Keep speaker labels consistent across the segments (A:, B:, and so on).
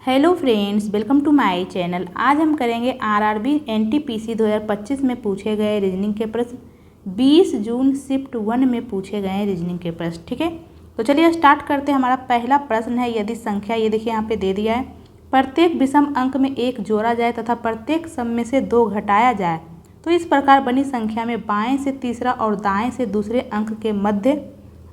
A: Hello friends, welcome to my channel. आज हम करेंगे आरआरबी एनटीपीसी 2025 में पूछे गए रीजनिंग के प्रश्न। 20 जून शिफ्ट 1 में पूछे गए रीजनिंग के प्रश्न। ठीक है, तो चलिए स्टार्ट करते हैं। हमारा पहला प्रश्न है, यदि संख्या, ये देखिए यहाँ पे दे दिया है, प्रत्येक विषम अंक में 1 जोड़ा जाए तथा प्रत्येक सम में से 2 घटाया जाए तो इस प्रकार बनी संख्या में बाएं से तीसरा और दाएं से दूसरे अंक के मध्य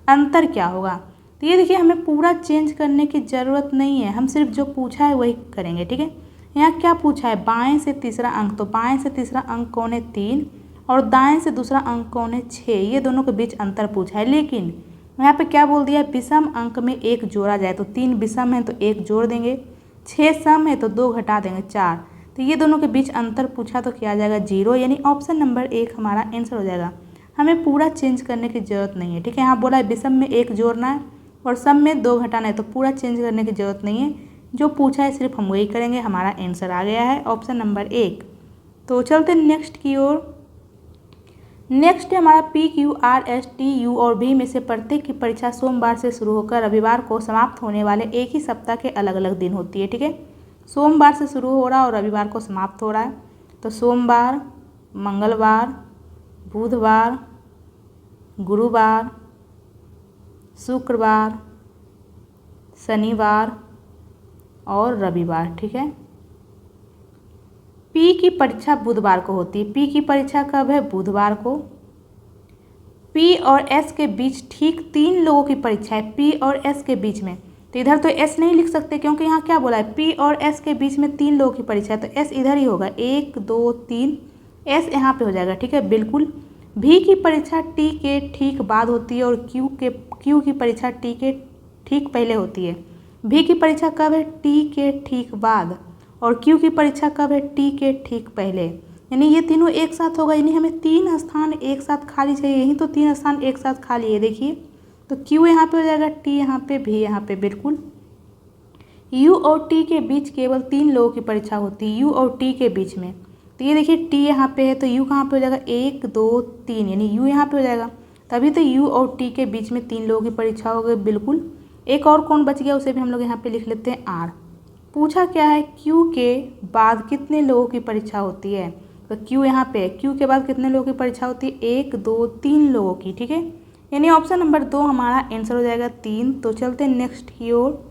A: अंतर क्या होगा। तो ये देखिए, हमें पूरा चेंज करने की ज़रूरत नहीं है, हम सिर्फ जो पूछा है वही करेंगे। ठीक है, यहाँ क्या पूछा है, बाएं से तीसरा अंक, तो बाएं से तीसरा अंक कौन है 3 और दाएं से दूसरा अंक कौन है 6, ये दोनों के बीच अंतर पूछा है। लेकिन यहाँ पे क्या बोल दिया है, विषम अंक में 1 जोड़ा जाए, तो 3 विषम है तो 1 जोड़ देंगे, 6 सम है तो 2 घटा देंगे 4, तो ये दोनों के बीच अंतर पूछा तो क्या आ जाएगा 0, यानी ऑप्शन नंबर 1 हमारा आंसर हो जाएगा। हमें पूरा चेंज करने की ज़रूरत नहीं है। ठीक है, यहाँ बोला है विषम में 1 जोड़ना है और सम में 2 घटाना है, तो पूरा चेंज करने की ज़रूरत नहीं है, जो पूछा है सिर्फ हम वही करेंगे। हमारा आंसर आ गया है ऑप्शन नंबर 1। तो चलते नेक्स्ट की ओर। नेक्स्ट है हमारा P Q R S T U और भी में से प्रत्येक की परीक्षा सोमवार से शुरू होकर रविवार को समाप्त होने वाले एक ही सप्ताह के अलग अलग दिन होती है। ठीक है, सोमवार से शुरू हो रहा है और रविवार को समाप्त हो रहा है। तो सोमवार, मंगलवार, बुधवार, गुरुवार, शुक्रवार, शनिवार और रविवार। ठीक है, पी की परीक्षा बुधवार को होती है। पी की परीक्षा कब है, बुधवार को। पी और एस के बीच ठीक 3 लोगों की परीक्षा है, पी और एस के बीच में। तो इधर तो एस नहीं लिख सकते क्योंकि यहाँ क्या बोला है, पी और एस के बीच में 3 लोगों की परीक्षा है, तो एस इधर ही होगा, 1 2 3, एस यहाँ पे हो जाएगा। ठीक है, बिल्कुल। भी की परीक्षा टी के ठीक बाद होती है और क्यू की परीक्षा टी के ठीक पहले होती है। भी की परीक्षा कब है, टी के ठीक बाद, और क्यू की परीक्षा कब है, टी के ठीक पहले, यानी ये तीनों एक साथ होगा, यानी हमें 3 स्थान एक साथ खाली चाहिए, यही तो 3 स्थान एक साथ खाली है। देखिए, तो क्यू यहाँ पे हो जाएगा, टी यहाँ पे, भी यहाँ पे, बिल्कुल। यू और टी के बीच केवल 3 लोगों की परीक्षा होती है, यू और टी के बीच में। तो ये देखिए, टी यहाँ पे है तो यू कहाँ पे हो जाएगा, 1 2 3, यानी यू यहाँ पे हो जाएगा। तभी तो यू और टी के बीच में 3 लोगों की परीक्षा हो गई, बिल्कुल। एक और कौन बच गया, उसे भी हम लोग यहाँ पे लिख लेते हैं आर। पूछा क्या है, क्यू के बाद कितने लोगों की परीक्षा होती है, तो क्यू यहाँ पे, क्यू के बाद कितने लोगों की परीक्षा होती है, 1 2 3 लोगों की। ठीक है, यानी ऑप्शन नंबर 2 हमारा आंसर हो जाएगा 3। तो चलते हैं नेक्स्ट की ओर।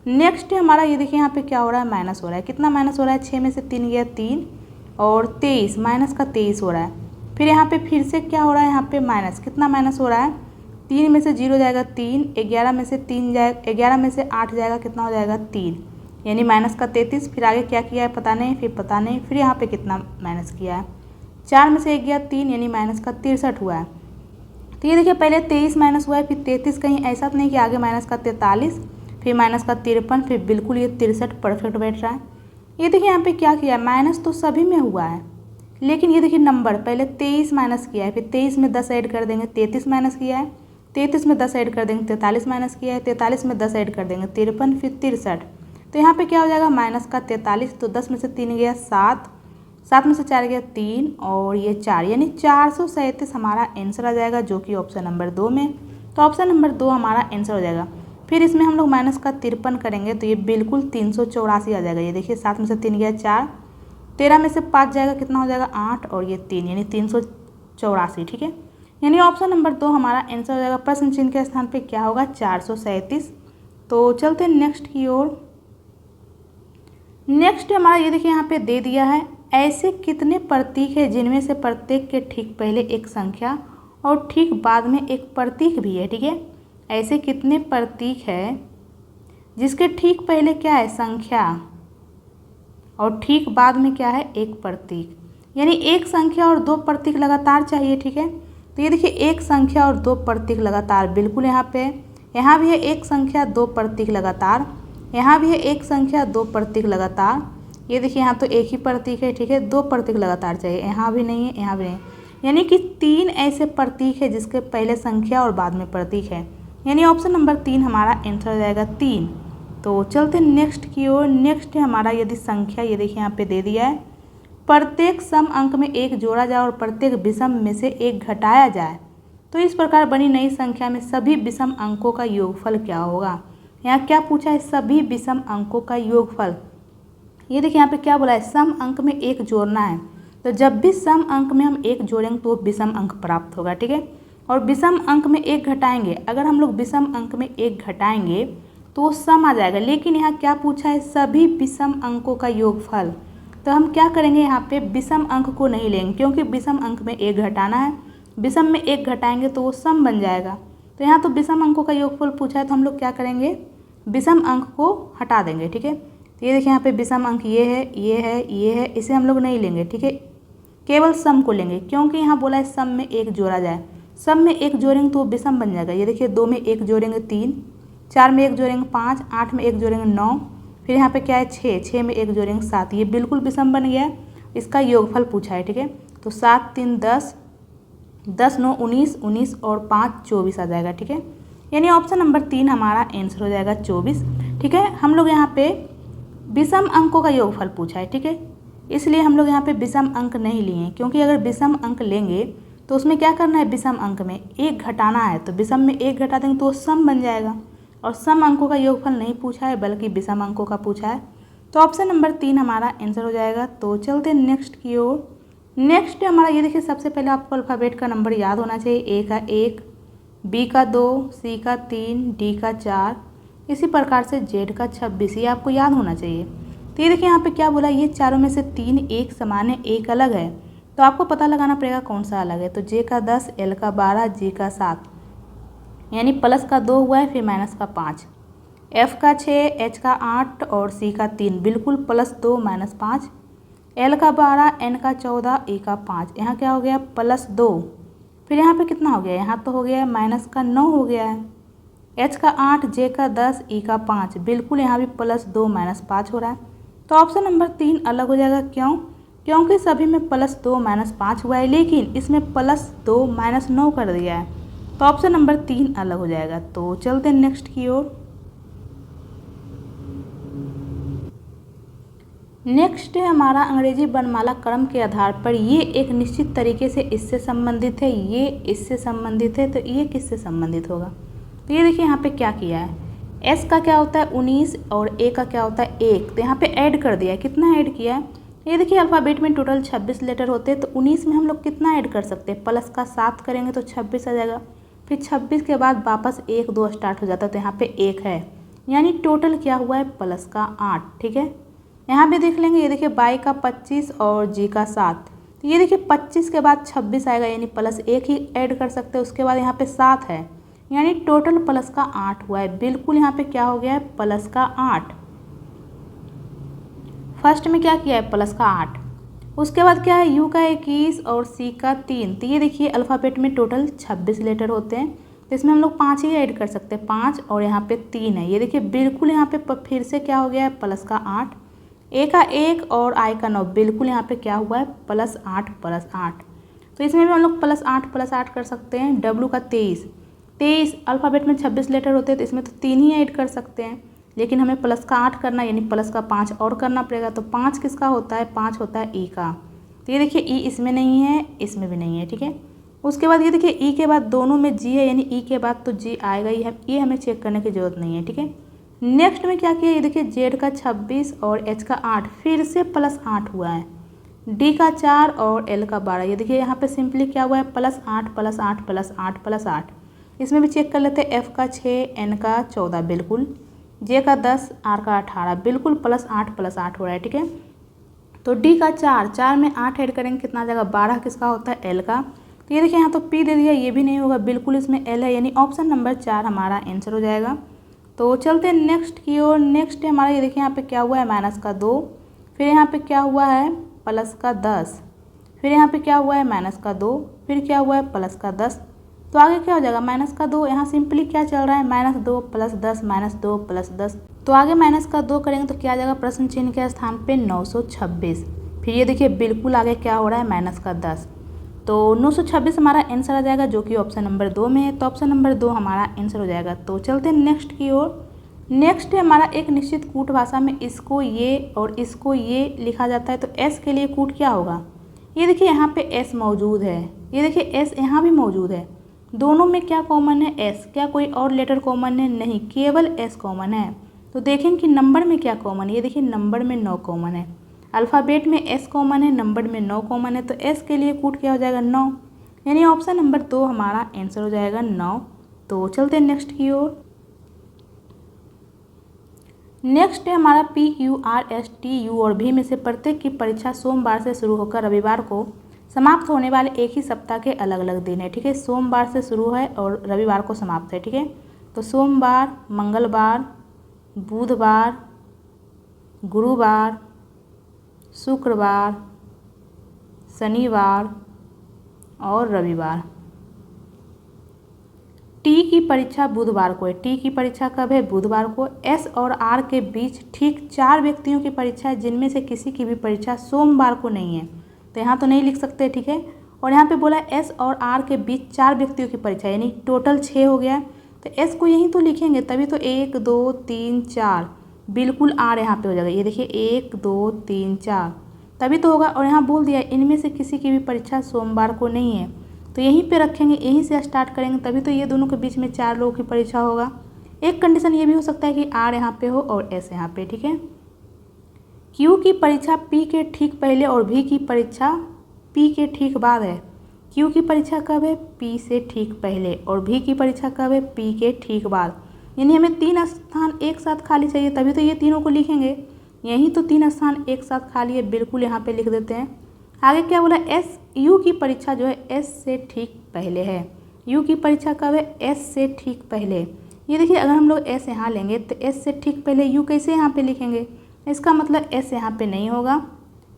A: नेक्स्ट है हमारा, ये देखिए यहाँ पे क्या हो रहा है, माइनस हो रहा है। कितना माइनस हो रहा है, 6 में से 3 गया 3 और 23, माइनस का 23 हो रहा है। फिर यहाँ पे फिर से क्या हो रहा है, यहाँ पे माइनस, कितना माइनस हो रहा है, 3 में से 0 जाएगा 3, 11 में से 3 जाएगा, 11 में से 8 जाएगा, कितना हो जाएगा 3, यानी माइनस का 33। फिर आगे क्या किया है पता नहीं, फिर पता नहीं, फिर यहाँ पे कितना माइनस किया है, 4 में से 1 गया 3, यानी माइनस का 63 हुआ है। तो ये देखिए, पहले 23 माइनस हुआ है, फिर 33, कहीं ऐसा तो नहीं कि आगे माइनस का 43, फिर माइनस का 53, फिर बिल्कुल ये 63 परफेक्ट बैठ रहा है। ये देखिए यहाँ पे क्या किया है, माइनस तो सभी में हुआ है, लेकिन ये देखिए नंबर पहले 23 माइनस किया है, फिर 23 में 10 ऐड कर देंगे, 33 माइनस किया है, 33 में 10 ऐड कर देंगे, 43 माइनस किया है, 43 में 10 ऐड कर देंगे, 53, फिर 63। तो यहाँ पे क्या हो जाएगा, माइनस का 43, तो 10 में से 3 गया 7, 7 में से 4 गया 3 और ये 4, यानी 437 हमारा आंसर आ जाएगा, जो कि ऑप्शन नंबर 2 में। तो ऑप्शन नंबर 2 हमारा आंसर हो जाएगा। फिर इसमें हम लोग माइनस का 53 करेंगे तो ये बिल्कुल 384 आ जाएगा। ये देखिए, 7 में से 3 गया 4, 13 में से 5 जाएगा, कितना हो जाएगा 8 और ये 3, यानी 384। ठीक है, यानी ऑप्शन नंबर 2 हमारा आंसर हो जाएगा। प्रश्न चिन्ह के स्थान पे क्या होगा, 437। तो चलते हैं नेक्स्ट की ओर। नेक्स्ट हमारा, ये देखिए यहाँ पे दे दिया है, ऐसे कितने प्रतीक है जिनमें से प्रत्येक के ठीक पहले एक संख्या और ठीक बाद में एक प्रतीक भी है। ठीक है, ऐसे कितने प्रतीक है जिसके ठीक पहले क्या है, संख्या, और ठीक बाद में क्या है, एक प्रतीक, यानी एक संख्या और 2 प्रतीक लगातार चाहिए। ठीक है, तो ये देखिए, एक संख्या और 2 प्रतीक लगातार, बिल्कुल यहाँ पे, यहाँ भी है एक संख्या 2 प्रतीक लगातार, यहाँ भी है एक संख्या 2 प्रतीक लगातार। ये देखिए, यहाँ तो एक ही प्रतीक है। ठीक है, 2 प्रतीक लगातार चाहिए, यहाँ भी नहीं है, यहाँ भी नहीं, यानी कि 3 ऐसे प्रतीक है जिसके पहले संख्या और बाद में प्रतीक है, यानी ऑप्शन नंबर 3 हमारा आंसर हो जाएगा 3। तो चलते नेक्स्ट की ओर। नेक्स्ट है हमारा, यदि संख्या, ये देखिए यहाँ पे दे दिया है, प्रत्येक सम अंक में 1 जोड़ा जाए और प्रत्येक विषम में से 1 घटाया जाए तो इस प्रकार बनी नई संख्या में सभी विषम अंकों का योगफल क्या होगा। यहाँ क्या पूछा है, सभी विषम अंकों का योगफल। ये देखिए यहाँ पे क्या बोला है, सम अंक में एक जोड़ना है। तो जब भी सम अंक में हम एक जोड़ेंगे तो विषम अंक प्राप्त होगा, ठीक है। और विषम अंक में एक घटाएंगे, अगर हम लोग विषम अंक में एक घटाएंगे तो सम आ जाएगा। लेकिन यहाँ क्या पूछा है, सभी विषम अंकों का योगफल। तो हम क्या करेंगे, यहाँ पे विषम अंक को नहीं लेंगे, क्योंकि विषम अंक में एक घटाना है। विषम में एक घटाएंगे तो वो सम बन जाएगा। तो यहाँ तो विषम अंकों का योगफल पूछा है, तो हम लोग क्या करेंगे, विषम अंक को हटा देंगे, ठीक है। तो ये देखिए यहाँ पे विषम अंक ये है, ये है, ये है, इसे हम लोग नहीं लेंगे, ठीक है। केवल सम को लेंगे, क्योंकि यहाँ बोला है सम में एक जोड़ा जाए। सम में एक जोड़ेंगे तो विषम बन जाएगा। ये देखिए 2 में एक जोड़ेंगे 3, 4 में एक जोड़ेंगे 5, 8 में एक जोड़ेंगे 9, फिर यहाँ पे क्या है 6, 6 में एक जोड़ेंगे 7। ये बिल्कुल विषम बन गया है। इसका योगफल पूछा है, ठीक है। तो 7 3 10, 10 9 19, 19 और 5 24 आ जाएगा, ठीक है। यानी ऑप्शन नंबर 3 हमारा आंसर हो जाएगा 24, ठीक है। हम लोग यहाँ पे विषम अंकों का योगफल पूछा है, ठीक है, इसलिए हम लोग यहाँ पे विषम अंक नहीं लिए, क्योंकि अगर विषम अंक लेंगे तो उसमें क्या करना है, विषम अंक में एक घटाना है। तो विषम में एक घटा देंगे तो वो सम बन जाएगा। और सम अंकों का योगफल नहीं पूछा है, बल्कि विषम अंकों का पूछा है। तो ऑप्शन नंबर 3 हमारा आंसर हो जाएगा। तो चलते हैं नेक्स्ट की ओर। नेक्स्ट हमारा ये देखिए, सबसे पहले आपको अल्फ़ाबेट का नंबर याद होना चाहिए। ए का 1, बी का 2, सी का 3, डी का 4, इसी प्रकार से जेड का 26, ये आपको याद होना चाहिए। तो ये देखिए यहाँ पे क्या बोला, ये चारों में से 3 एक समान है, एक अलग है। तो आपको पता लगाना पड़ेगा कौन सा अलग है। तो जे का 10, एल का 12, जी का 7, यानी प्लस का 2 हुआ है, फिर माइनस का 5, एफ का 6, एच का 8 और सी का 3, बिल्कुल प्लस 2 माइनस 5, एल का 12, एन का 14, ई का 5, यहाँ क्या हो गया प्लस 2, फिर यहाँ पे कितना हो गया, यहाँ तो हो गया माइनस का 9 हो गया है, एच का 8, जे का 10, ई का 5, बिल्कुल यहाँ भी प्लस 2 माइनस 5 हो रहा है। तो ऑप्शन नंबर 3 अलग हो जाएगा। क्यों? क्योंकि सभी में प्लस 2 माइनस 5 हुआ है, लेकिन इसमें प्लस 2 माइनस 9 कर दिया है। तो ऑप्शन नंबर 3 अलग हो जाएगा। तो चलते हैं नेक्स्ट की ओर। नेक्स्ट है हमारा अंग्रेजी वर्णमाला क्रम के आधार पर ये एक निश्चित तरीके से इससे संबंधित है, ये इससे संबंधित है, तो ये किससे संबंधित होगा। तो ये देखिए यहाँ पे क्या किया है, एस का क्या होता है 19 और ए का क्या होता है 1, तो यहाँ पे ऐड कर दिया है। कितना ऐड किया है, ये देखिए अल्फ़ाबेट में टोटल 26 लेटर होते हैं, तो 19 में हम लोग कितना ऐड कर सकते हैं, प्लस का 7 करेंगे तो 26 आ जाएगा। फिर 26 के बाद वापस 1 2 स्टार्ट हो जाता है, तो यहाँ पे 1 है, यानी टोटल क्या हुआ है प्लस का 8। ठीक है, यहाँ पे देख लेंगे, ये देखिए बाई का 25 और जी का 7, तो ये देखिए 25 के बाद 26 आएगा, यानी प्लस 1 ही ऐड कर सकते हैं। उसके बाद यहाँ पे 7 है, यानी टोटल प्लस का 8 हुआ है। बिल्कुल यहाँ पे क्या हो गया है प्लस का 8। फर्स्ट में क्या किया है प्लस का 8, उसके बाद क्या है यू का 21 और सी का 3, तो ये देखिए अल्फ़ाबेट में टोटल 26 लेटर होते हैं, तो इसमें हम लोग 5 ही ऐड कर सकते हैं, 5 और यहाँ पे 3 है। ये देखिए बिल्कुल यहाँ पे फिर से क्या हो गया है प्लस का 8, ए का 1 और आई का 9, बिल्कुल यहाँ पे क्या हुआ है प्लस 8 प्लस 8, तो इसमें भी हम लोग प्लस 8 कर सकते हैं। डब्लू का 23 अल्फ़ाबेट में 26 लेटर होते हैं, तो इसमें तो 3 ही ऐड कर सकते हैं, लेकिन हमें प्लस का 8 करना, यानी प्लस का 5 और करना पड़ेगा। तो 5 किसका होता है, 5 होता है ई का, तो ये देखिए ई इसमें नहीं है, इसमें भी नहीं है। ठीक है, उसके बाद ये देखिए ई के बाद दोनों में जी है, यानी ई के बाद तो जी आएगा ही है, ये हमें चेक करने की ज़रूरत नहीं है। ठीक है, नेक्स्ट में क्या किया, ये देखिए जेड का 26 और एच का 8, फिर से प्लस 8 हुआ है, डी का 4 और एल का 12, ये देखिए यहाँ पे सिंपली क्या हुआ है प्लस 8 प्लस 8 प्लस 8 प्लस 8। इसमें भी चेक कर लेते हैं, एफ का 6, एन का 14, बिल्कुल, जे का 10, आर का 18, बिल्कुल प्लस 8 हो रहा है। ठीक है, तो डी का 4 में 8 ऐड करेंगे कितना आ जाएगा 12, किसका होता है एल का, तो ये देखिए यहाँ तो पी दे दिया, ये भी नहीं होगा, बिल्कुल इसमें एल है, यानी ऑप्शन नंबर 4 हमारा आंसर हो जाएगा। तो चलते हैं नेक्स्ट की ओर। नेक्स्ट है हमारा, ये देखिए यहाँ पे क्या हुआ है माइनस का 2, फिर यहाँ पे क्या हुआ है प्लस का 10, फिर यहाँ पे क्या हुआ है माइनस का 2, फिर क्या हुआ है प्लस का 10, तो आगे क्या हो जाएगा माइनस का 2, यहाँ सिंपली क्या चल रहा है -2 + 10 -2 + 10, तो आगे माइनस का 2 करेंगे तो क्या आ जाएगा प्रश्न चिन्ह के स्थान पे 926। फिर ये देखिए बिल्कुल आगे क्या हो रहा है माइनस का 10, तो 926 हमारा आंसर आ जाएगा, जो कि ऑप्शन नंबर 2 में है। तो ऑप्शन नंबर 2 हमारा आंसर हो जाएगा। तो चलते हैं नेक्स्ट की ओर। नेक्स्ट है हमारा, एक निश्चित कूट भाषा में इसको ये और इसको ये लिखा जाता है, तो एस के लिए कूट क्या होगा, ये देखिए यहाँ पे एस मौजूद है, ये देखिए एस यहाँ भी मौजूद है, दोनों में क्या कॉमन है? एस। क्या कोई और लेटर कॉमन है? नहीं, केवल एस कॉमन है। तो देखें कि नंबर में क्या कॉमन है। ये देखिए नंबर में 9 कॉमन है, अल्फ़ाबेट में एस कॉमन है, नंबर में 9 कॉमन है, तो एस के लिए कूट क्या हो जाएगा? 9। यानी ऑप्शन नंबर 2 हमारा आंसर हो जाएगा 9। तो चलते हैं नेक्स्ट की ओर। नेक्स्ट है हमारा P Q R S T U और भी में से प्रत्येक की परीक्षा सोमवार से शुरू होकर रविवार को समाप्त होने वाले एक ही सप्ताह के अलग अलग दिन है। ठीक है, सोमवार से शुरू है और रविवार को समाप्त है। ठीक है, तो सोमवार, मंगलवार, बुधवार, गुरुवार, शुक्रवार, शनिवार और रविवार। टी की परीक्षा बुधवार को है। टी की परीक्षा कब है? बुधवार को। एस और आर के बीच ठीक 4 व्यक्तियों की परीक्षा है जिनमें से किसी की भी परीक्षा सोमवार को नहीं है, तो यहाँ तो नहीं लिख सकते। ठीक है, और यहाँ पे बोला एस और आर के बीच 4 व्यक्तियों की परीक्षा, यानी टोटल 6 हो गया। तो एस को यहीं तो लिखेंगे, तभी तो 1 2 3 4 बिल्कुल आर यहाँ पे हो जाएगा। ये देखिए 1 2 3 4 तभी तो होगा। और यहाँ बोल दिया इनमें से किसी की भी परीक्षा सोमवार को नहीं है, तो यहीं पे रखेंगे, यहीं से स्टार्ट करेंगे, तभी तो ये दोनों के बीच में 4 लोगों की परीक्षा होगा। एक कंडीशन ये भी हो सकता है कि आर यहाँ पे हो और एस यहाँ पे। ठीक है, क्यू की परीक्षा पी के ठीक पहले और भी की परीक्षा पी के ठीक बाद है। क्यू की परीक्षा कब है? पी से ठीक पहले, और भी की परीक्षा कब है? पी के ठीक बाद। यानी हमें 3 स्थान एक साथ खाली चाहिए, तभी तो ये तीनों को लिखेंगे। यहीं तो 3 स्थान एक साथ खाली है, बिल्कुल यहाँ पे लिख देते हैं। आगे क्या बोला? एस यू की परीक्षा जो है एस से ठीक पहले है। यू की परीक्षा कब है? एस से ठीक पहले। ये देखिए अगर हम लोग एस यहाँ लेंगे तो एस से ठीक पहले यू कैसे यहाँ पे लिखेंगे? इसका मतलब एस यहाँ पे नहीं होगा,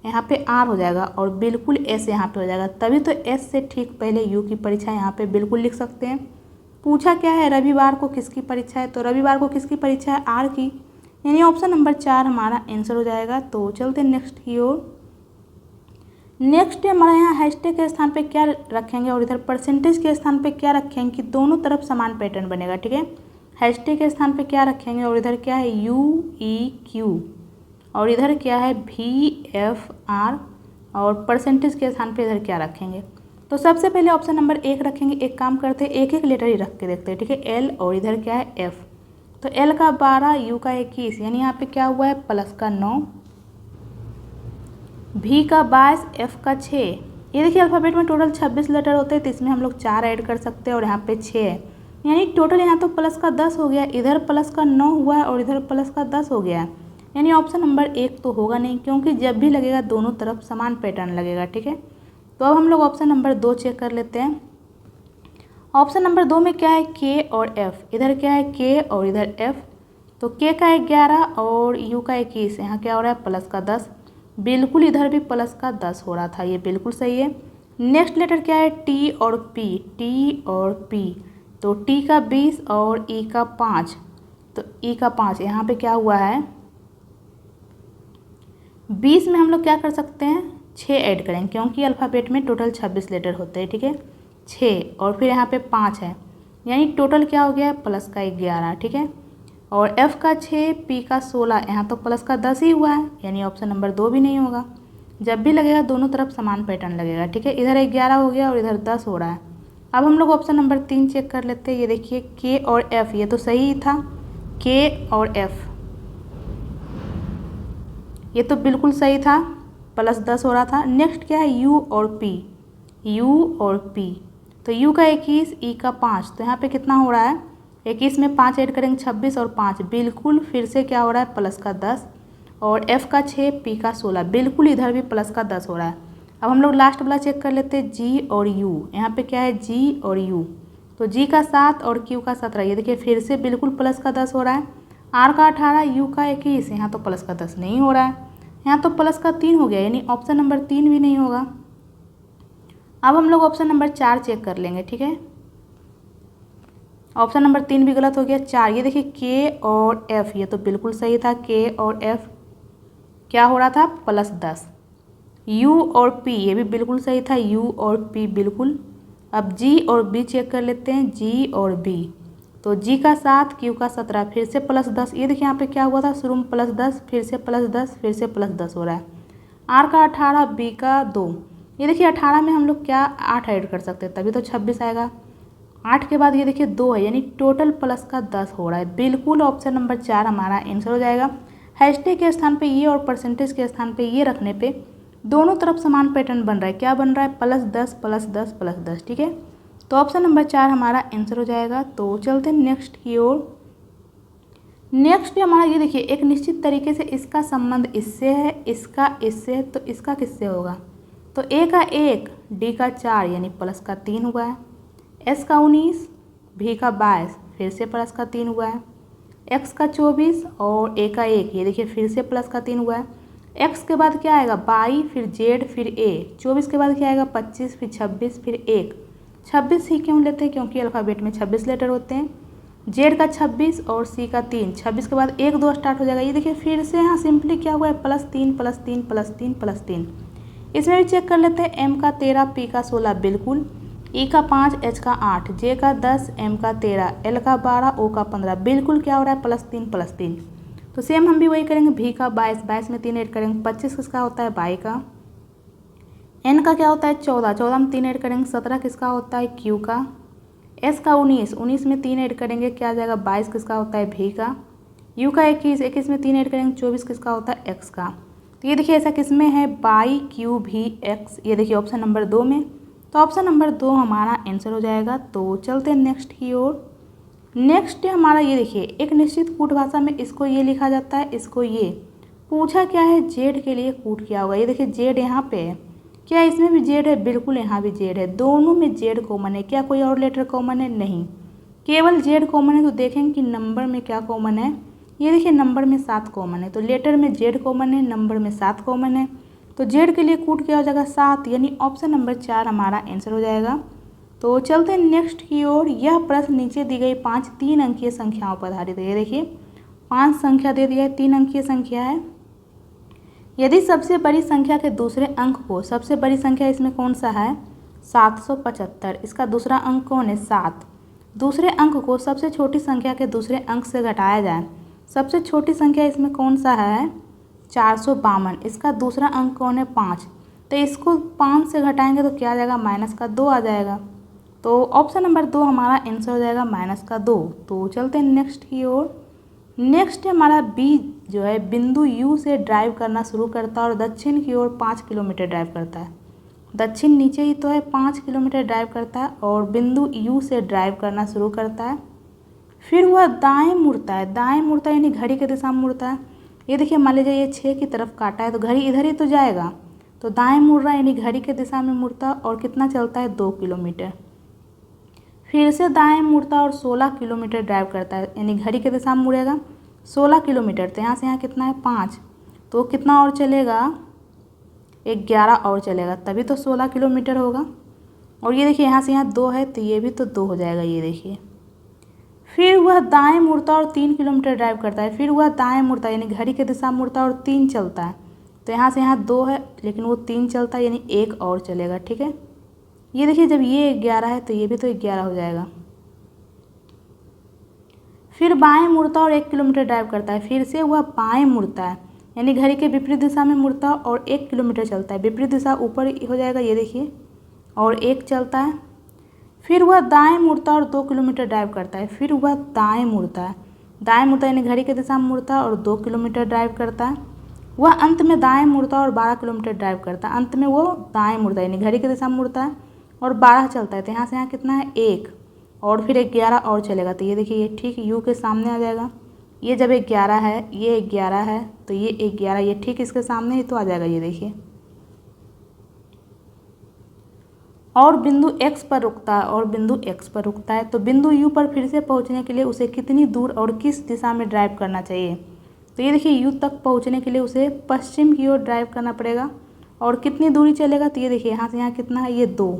A: यहाँ पे आर हो जाएगा और बिल्कुल एस यहाँ पे हो जाएगा, तभी तो एस से ठीक पहले यू की परीक्षा यहाँ पे बिल्कुल लिख सकते हैं। पूछा क्या है? रविवार को किसकी परीक्षा है? तो रविवार को किसकी परीक्षा है? आर की, यानी ऑप्शन नंबर 4 हमारा आंसर हो जाएगा। तो चलते हैं नेक्स्ट की ओर। नेक्स्ट हमारे यहाँ हैशटैग के स्थान पे क्या रखेंगे और इधर परसेंटेज के स्थान पे क्या रखेंगे कि दोनों तरफ समान पैटर्न बनेगा। ठीक है, हैशटैग के स्थान पे क्या रखेंगे और इधर क्या है? यू ई क्यू और इधर क्या है? भी एफ आर, और परसेंटेज के स्थान पे इधर क्या रखेंगे? तो सबसे पहले ऑप्शन नंबर 1 रखेंगे। एक काम करते हैं, एक एक लेटर ही रख के देखते हैं। ठीक है, एल और इधर क्या है? एफ। तो एल का 12, यू का 21, यानी यहाँ पे क्या हुआ है? प्लस का 9, भी का 22, एफ का 6। ये देखिए अल्फ़ाबेट में टोटल 26 लेटर होते हैं, तो इसमें हम लोग 4 ऐड कर सकते हैं और यहाँ पे 6 है, यानी टोटल यहाँ तो प्लस का 10 हो गया। इधर प्लस का 9 हुआ है और इधर प्लस का 10 हो गया, यानी ऑप्शन नंबर 1 तो होगा नहीं, क्योंकि जब भी लगेगा दोनों तरफ समान पैटर्न लगेगा। ठीक है, तो अब हम लोग ऑप्शन नंबर 2 चेक कर लेते हैं। ऑप्शन नंबर 2 में क्या है? के और एफ। इधर क्या है? के और इधर एफ। तो के का 11 और यू का 21, यहाँ क्या हो रहा है? प्लस का 10, बिल्कुल इधर भी प्लस का 10 हो रहा था, ये बिल्कुल सही है। नेक्स्ट लेटर क्या है? टी और पी। टी और पी, तो टी का 20 और ई का 5, तो ई का 5 यहाँ पे क्या हुआ है? 20 में हम लोग क्या कर सकते हैं? 6 ऐड करेंगे, क्योंकि अल्फ़ाबेट में टोटल 26 लेटर होते हैं। ठीक है, 6 और फिर यहाँ पे 5 है, यानी टोटल क्या हो गया? प्लस का 11। ठीक है, और एफ का 6, पी का 16, यहाँ तो प्लस का 10 ही हुआ है, यानी ऑप्शन नंबर 2 भी नहीं होगा। जब भी लगेगा दोनों तरफ समान पैटर्न लगेगा। ठीक है, इधर 11 हो गया और इधर 10 हो रहा है। अब हम लोग ऑप्शन नंबर 3 चेक कर लेते हैं। ये देखिए के और एफ, ये तो सही ही था, के और एफ ये तो बिल्कुल सही था, प्लस 10 हो रहा था। नेक्स्ट क्या है? यू और पी। यू और पी, तो यू का 21, ई का 5, तो यहाँ पे कितना हो रहा है? 21 में 5 ऐड करेंगे 26 और 5 बिल्कुल फिर से क्या हो रहा है? प्लस का 10, और एफ का 6, पी का 16, बिल्कुल इधर भी प्लस का 10 हो रहा है। अब हम लोग लास्ट वाला चेक कर लेते हैं, जी और यू। यहाँ पे क्या है? जी और यू, तो जी का 7 और क्यू का 17, ये देखिए फिर से बिल्कुल प्लस का 10 हो रहा है। आर का 18, यू का 21, यहाँ तो प्लस का 10 नहीं हो रहा है, यहाँ तो प्लस का 3 हो गया, यानी ऑप्शन नंबर 3 भी नहीं होगा। अब हम लोग ऑप्शन नंबर 4 चेक कर लेंगे। ठीक है, ऑप्शन नंबर 3 भी गलत हो गया। 4, ये देखिए के और एफ, ये तो बिल्कुल सही था, के और एफ क्या हो रहा था? प्लस 10। यू और पी, ये भी बिल्कुल सही था, यू और पी बिल्कुल। अब जी और बी चेक कर लेते हैं, जी और बी, तो जी का 7, क्यू का 17, फिर से प्लस 10, ये देखिए यहाँ पे क्या हुआ था? शुरू में प्लस 10, फिर से प्लस 10, फिर से प्लस 10 हो रहा है। आर का 18, बी का 2, ये देखिए 18 में हम लोग क्या 8 ऐड कर सकते हैं, तभी तो 26 आएगा। 8 के बाद ये देखिए 2 है, यानी टोटल प्लस का 10 हो रहा है। बिल्कुल ऑप्शन नंबर 4 हमारा आंसर हो जाएगा। हैशटैग के स्थान पे ये और परसेंटेज के स्थान पे ये रखने पे दोनों तरफ समान पैटर्न बन रहा है। क्या बन रहा है? +10 +10 +10, ठीक है। तो ऑप्शन नंबर 4 हमारा आंसर हो जाएगा। तो चलते हैं नेक्स्ट की ओर। नेक्स्ट हमारा ये देखिए, एक निश्चित तरीके से इसका संबंध इससे है, इसका इससे है, तो इसका किससे होगा? तो ए का 1, डी का 4 यानी प्लस का 3 हुआ है, एस का 19, भी का 22 फिर से प्लस का 3 हुआ है, एक्स का 24 और ए का 1 ये देखिए फिर से प्लस का 3 हुआ है। एक्स के बाद क्या आएगा? 22 फिर जेड फिर ए, 24 के बाद क्या आएगा? 25 फिर 26 फिर 1। 26 ही क्यों लेते हैं? क्योंकि अल्फ़ाबेट में 26 लेटर होते हैं। जेड का 26 और सी का 3, 26 के बाद 1 2 स्टार्ट हो जाएगा। ये देखिए फिर से यहाँ सिंपली क्या हुआ है? +3 +3 +3 +3। इसमें भी चेक कर लेते हैं। एम का 13, पी का 16 बिल्कुल, ई का 5, एच का 8, जे का 10, एम का 13, एल का 12, ओ का 15 बिल्कुल क्या हो रहा है? +3 +3। तो सेम हम भी वही करेंगे। भी का 22, 22 में 3 ऐड करेंगे, 25 किसका होता है? बाई का। एन का क्या होता है? 14, 14 में 3 ऐड करेंगे, 17 किसका होता है? क्यू का। एस का 19, 19 में 3 ऐड करेंगे, क्या आ जाएगा? 22 किसका होता है? भी का। यू का 21, 21 में 3 ऐड करेंगे, 24 किसका होता है? एक्स का। तो ये देखिए ऐसा किस में है? बाई क्यू भी एक्स, ये देखिए ऑप्शन नंबर 2 में। तो ऑप्शन नंबर 2 हमारा आंसर हो जाएगा। तो चलते हैं नेक्स्ट की ओर। नेक्स्ट हमारा ये देखिए, एक निश्चित कूट भाषा में इसको ये लिखा जाता है, इसको ये। पूछा क्या है? जेड के लिए कूट क्या होगा? ये देखिए जेड यहाँ पे है, क्या इसमें भी जेड है? बिल्कुल यहाँ भी जेड है, दोनों में जेड कॉमन है। क्या कोई और लेटर कॉमन है? नहीं, केवल जेड कॉमन है। तो देखेंगे कि नंबर में क्या कॉमन है। ये देखिए नंबर में 7 कॉमन है, तो लेटर में जेड कॉमन है, नंबर में 7 कॉमन है। तो जेड के लिए कूट क्या हो जाएगा? 7, यानी ऑप्शन नंबर 4 हमारा आंसर हो जाएगा। तो चलते हैं नेक्स्ट की ओर। यह प्रश्न नीचे दी गई 5 3 अंकीय संख्याओं पर आधारित है। ये देखिए 5 संख्या दे दिया है, 3 अंकीय संख्या है। यदि सबसे बड़ी संख्या के दूसरे अंक को, सबसे बड़ी संख्या इसमें कौन सा है? 775, इसका दूसरा अंक कौन है? 7। दूसरे अंक को सबसे छोटी संख्या के दूसरे अंक से घटाया जाए, सबसे छोटी संख्या इसमें कौन सा है? 452, इसका दूसरा अंक कौन है? 5। तो इसको 5 से घटाएंगे तो क्या आ जाएगा? -2 आ जाएगा। तो ऑप्शन नंबर 2 हमारा आंसर हो जाएगा -2। तो चलते हैं नेक्स्ट की ओर। नेक्स्ट हमारा बी जो है बिंदु यू से ड्राइव करना शुरू करता है और दक्षिण की ओर 5 किलोमीटर ड्राइव करता है। दक्षिण नीचे ही तो है, 5 किलोमीटर ड्राइव करता है और बिंदु यू से ड्राइव करना शुरू करता है। फिर वह दाएं मुड़ता है, दाएं मुड़ता है यानी घड़ी की दिशा में मुड़ता है। ये देखिए मान लीजिए ये 6 की तरफ काटा है तो घड़ी इधर ही तो जाएगा, तो दाएं मुड़ रहा है यानी घड़ी की दिशा में मुड़ता और कितना चलता है? 2 किलोमीटर। फिर से दाएं मुड़ता और 16 किलोमीटर ड्राइव करता है, यानी घड़ी की दिशा में मुड़ेगा 16 किलोमीटर। तो यहाँ से यहाँ कितना है? 5। तो कितना और चलेगा? 11 और चलेगा, तभी तो 16 किलोमीटर होगा। और ये देखिए यहाँ से यहाँ 2 है तो ये भी तो 2 हो जाएगा। ये देखिए फिर वह दाएं मुड़ता और 3 किलोमीटर ड्राइव करता है। फिर वह दाएं मुड़ता यानी घड़ी की दिशा में मुड़ता और 3 चलता है। तो यहाँ से यहाँ 2 है लेकिन वो 3 चलता है, यानी 1 और चलेगा, ठीक है। ये देखिए जब ये 11 है तो ये भी तो 11 हो जाएगा। फिर बाएं मुड़ता और 1 किलोमीटर ड्राइव करता है। फिर से वह बाएं मुड़ता है यानी घड़ी के विपरीत दिशा में मुड़ता और 1 किलोमीटर चलता है। विपरीत दिशा ऊपर हो जाएगा, ये देखिए, और 1 चलता है। फिर वह दाएं मुड़ता और 2 किलोमीटर ड्राइव करता है। फिर वह दाएं मुड़ता है, दाएं मुड़ता यानी घड़ी की दिशा में मुड़ता और 2 किलोमीटर ड्राइव करता है। वह अंत में दाएं मुड़ता और 12 किलोमीटर ड्राइव करता है। अंत में वो दाएं मुड़ता यानी घड़ी की दिशा में मुड़ता है और 12 चलता है। तो यहाँ से यहाँ कितना है? 1 और फिर 11 और चलेगा। तो ये देखिए ये ठीक यू के सामने आ जाएगा। ये जब 11 है, ये 11 है, तो ये 11 ये ठीक इसके सामने ही तो आ जाएगा। ये देखिए और बिंदु x पर रुकता है, और बिंदु x पर रुकता है। तो बिंदु u पर फिर से पहुंचने के लिए उसे कितनी दूर और किस दिशा में ड्राइव करना चाहिए? तो ये देखिए u तक पहुंचने के लिए उसे पश्चिम की ओर ड्राइव करना पड़ेगा। और कितनी दूरी चलेगा? तो ये देखिए यहाँ से यहाँ कितना है? ये 2।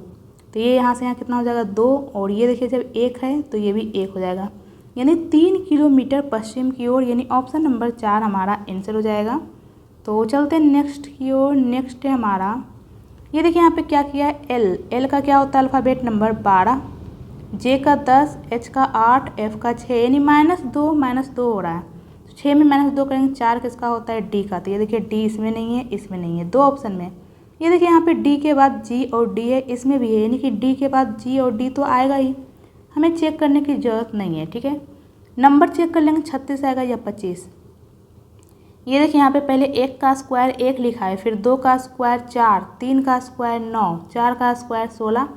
A: तो ये यहाँ से यहाँ कितना हो जाएगा? 2। और ये देखिए जब 1 है तो ये भी 1 हो जाएगा, यानी 3 किलोमीटर पश्चिम की ओर, यानी ऑप्शन नंबर 4 हमारा आंसर हो जाएगा। तो चलते हैं नेक्स्ट की ओर। नेक्स्ट है हमारा, ये देखिए यहाँ पे क्या किया है? एल का क्या होता है? अल्फ़ाबेट नंबर 12, जे का 10, एच का 8, एफ का 6, यानी -2 हो रहा है। तो 6 में -2 करेंगे, 4 किसका होता है? डी का। तो ये देखिए डी इसमें नहीं है, इसमें नहीं है, 2 ऑप्शन में। ये देखिए यहाँ पे डी के बाद जी और डी है, इसमें भी है, यानी कि डी के बाद जी और डी तो आएगा ही। हमें चेक करने की ज़रूरत नहीं है। ठीक है, नंबर चेक कर लेंगे 36 आएगा या 25। ये देखिए यहाँ पे पहले 1 का स्क्वायर 1 लिखा है, फिर 2 का स्क्वायर 4, 3 का स्क्वायर 9, 4 का स्क्वायर 16,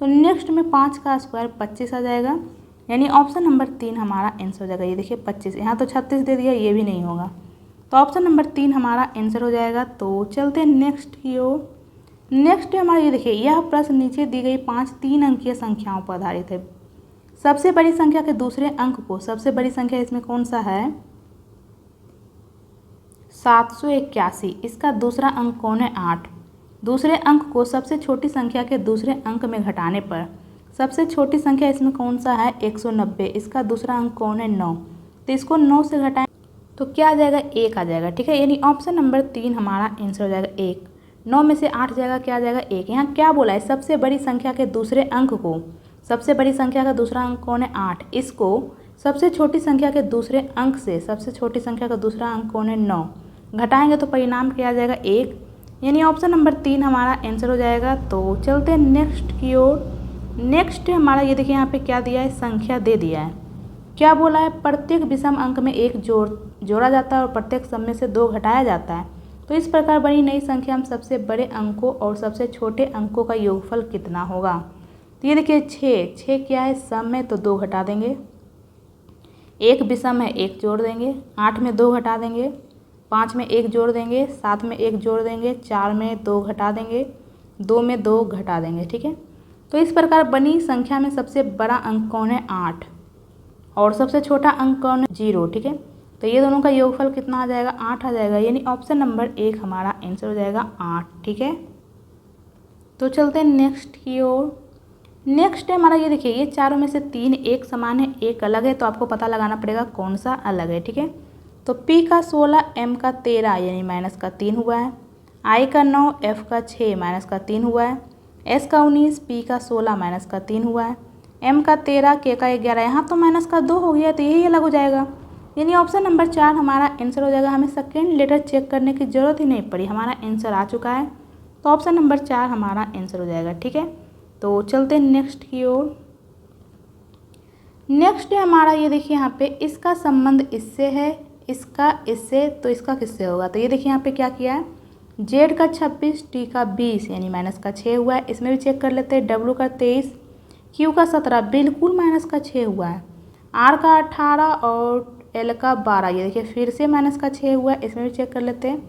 A: तो नेक्स्ट में 5 का स्क्वायर 25 आ जाएगा, यानी ऑप्शन नंबर 3 हमारा आंसर हो जाएगा। ये देखिए 25, यहाँ तो 36 दे दिया, ये भी नहीं होगा, तो ऑप्शन नंबर 3 हमारा आंसर हो जाएगा। तो चलते हैं नेक्स्ट की ओर। नेक्स्ट हमारा ये देखिए, यह प्रश्न नीचे दी गई 5 3 अंकीय संख्याओं पर आधारित है। सबसे बड़ी संख्या के दूसरे अंक को, सबसे बड़ी संख्या इसमें कौन सा है 781, इसका दूसरा अंक कौन है 8। दूसरे अंक को सबसे छोटी संख्या के दूसरे अंक में घटाने पर सबसे छोटी संख्या इसमें कौन सा है 190, इसका दूसरा अंक कौन है 9, तो इसको 9 से घटाएं तो क्या आ जाएगा 1 आ जाएगा। ठीक है, यानी ऑप्शन नंबर 3 हमारा आंसर हो जाएगा 1। 9 में से 8 जाएगा, क्या आ जाएगा 1। यहाँ क्या बोला है, सबसे बड़ी संख्या के दूसरे अंक को, सबसे बड़ी संख्या का दूसरा अंक कौन है 8, इसको सबसे छोटी संख्या के दूसरे अंक से सबसे छोटी संख्या का दूसरा अंक कौन है 9, घटाएंगे तो परिणाम क्या आ जाएगा 1, यानी ऑप्शन नंबर 3 हमारा आंसर हो जाएगा। तो चलते हैं नेक्स्ट की ओर। नेक्स्ट हमारा ये देखिए यहाँ पे क्या दिया है, संख्या दे दिया है। क्या बोला है, प्रत्येक विषम अंक में 1 जोड़ा जाता है और प्रत्येक सम में से 2 घटाया जाता है। तो इस प्रकार बनी नई संख्या में सबसे बड़े अंकों और सबसे छोटे अंकों का योगफल कितना होगा। तो ये देखिए 6 क्या है सम में, तो 2 घटा देंगे, 1 विषम है 1 जोड़ देंगे, 8 में 2 घटा देंगे, 5 में 1 जोड़ देंगे, 7 में 1 जोड़ देंगे, 4 में 2 घटा देंगे, 2 में 2 घटा देंगे। ठीक है, तो इस प्रकार बनी संख्या में सबसे बड़ा अंक कौन है 8 और सबसे छोटा अंक कौन है 0। ठीक है, तो ये दोनों का योगफल कितना आ जाएगा 8 आ जाएगा, यानी ऑप्शन नंबर 1 हमारा आंसर हो जाएगा 8। ठीक है, तो चलते हैं नेक्स्ट की ओर। नेक्स्ट है हमारा ये देखिए, ये चारों में से 3 एक समान है, एक अलग है, तो आपको पता लगाना पड़ेगा कौन सा अलग है। ठीक है, तो P का 16, M का 13 यानी माइनस का 3 हुआ है, I का 9, F का 6 माइनस का 3 हुआ है, S का 19, P का 16 माइनस का 3 हुआ है, M का 13, K का 11, यहाँ तो माइनस का 2 हो गया, तो यही अलग हो जाएगा, यानी ऑप्शन नंबर 4 हमारा आंसर हो जाएगा। हमें सेकेंड लेटर चेक करने की ज़रूरत ही नहीं पड़ी, हमारा आंसर आ चुका है, तो ऑप्शन नंबर 4 हमारा आंसर हो जाएगा। ठीक है, तो चलते हैं नेक्स्ट की ओर। नेक्स्ट है हमारा ये देखिए यहाँ पे, इसका संबंध इससे है, इसका इससे, तो इसका किससे होगा। तो ये देखिए यहाँ पे क्या किया है, Z का 26, T का 20 यानी माइनस का 6 हुआ है, इसमें भी चेक कर लेते हैं। W का 23, Q का 17 बिल्कुल माइनस का 6 हुआ है, R का 18 और L का 12 ये देखिए फिर से माइनस का 6 हुआ है, इसमें भी चेक कर लेते हैं।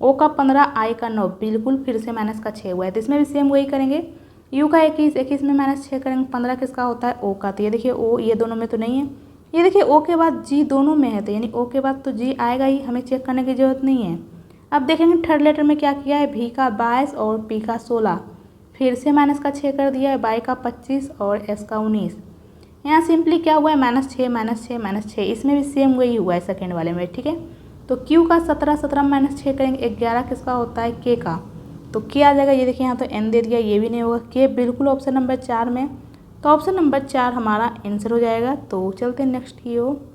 A: O का 15, I का 9 बिल्कुल फिर से माइनस का 6 हुआ है, तो इसमें भी सेम वही करेंगे। U का 21, 21 में माइनस 6 करेंगे, 15 किसका होता है O का, तो ये देखिए O ये दोनों में तो नहीं है, ये देखिए O के बाद G दोनों में है, तो यानी O के बाद तो G आएगा ही, हमें चेक करने की ज़रूरत नहीं है। अब देखेंगे थर्ड लेटर में क्या किया है, V का 22 और P का 16 फिर से माइनस का 6 कर दिया है, Y का 25 और S का 19, यहाँ सिंपली क्या हुआ है -6 -6 -6, इसमें भी सेम वही हुआ है सेकेंड वाले में। ठीक है, तो Q का 17 17 में -6 करेंगे, 11 किसका होता है K का, तो K आ जाएगा। ये देखिए यहाँ तो N दे दिया, ये भी नहीं होगा, K बिल्कुल ऑप्शन नंबर 4 में, तो ऑप्शन नंबर 4 हमारा आंसर हो जाएगा। तो चलते हैं नेक्स्ट की ओर।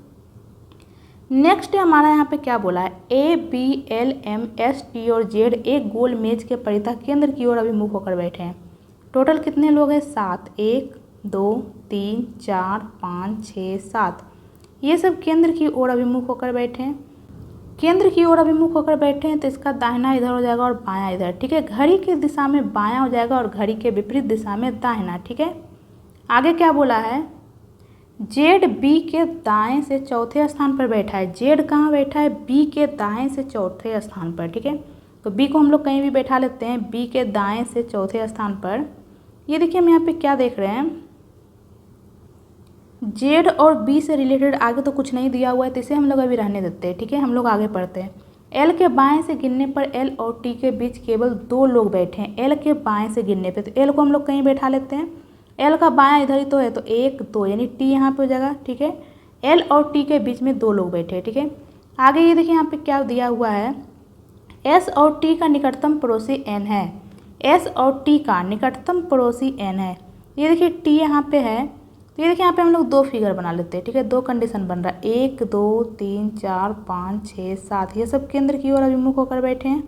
A: नेक्स्ट है हमारा यहाँ पे क्या बोला है, A B L M S T और Z एक गोल मेज के परितः केंद्र की ओर अभिमुख होकर बैठे हैं। टोटल कितने लोग हैं 7, 1 2 3 4 5 6 7, ये सब केंद्र की ओर अभिमुख होकर बैठे हैं। केंद्र की ओर अभिमुख होकर बैठे हैं, तो इसका दाहिना इधर हो जाएगा और बायां इधर। ठीक है, घड़ी की दिशा में बायां हो जाएगा और घड़ी के विपरीत दिशा में दाहिना। ठीक है, आगे क्या बोला है, जेड बी के दाएं से चौथे स्थान पर बैठा है। जेड कहाँ बैठा है, बी के दाएं से चौथे स्थान पर। ठीक है, तो बी को हम लोग कहीं भी बैठा लेते हैं, बी के दाएं से चौथे स्थान पर। ये देखिए हम यहाँ पे क्या देख रहे हैं, जेड और बी से रिलेटेड आगे तो कुछ नहीं दिया हुआ है, तो इसे हम लोग अभी रहने देते हैं। ठीक है, हम लोग आगे पढ़ते हैं। एल के बाएं से गिनने पर एल और टी के बीच केवल 2 लोग बैठे हैं। एल के बाएं से गिनने पे, तो एल को हम लोग कहीं बैठा लेते हैं, एल का बायां इधर ही तो है, तो 1 2 यानी टी यहाँ पे हो जाएगा। ठीक है, एल और टी के बीच में 2 लोग बैठे हैं। ठीक है, आगे ये देखिए यहाँ पे क्या दिया हुआ है, एस और टी का निकटतम पड़ोसी एन है। एस और टी का निकटतम पड़ोसी एन है। ये देखिए टी यहाँ पे है, तो ये देखिए यहाँ पे हम लोग 2 फिगर बना लेते हैं। ठीक है, 2 कंडीशन बन रहा है, 1 2 3 4 5 6 7, ये सब केंद्र की ओर अभिमुख होकर बैठे हैं।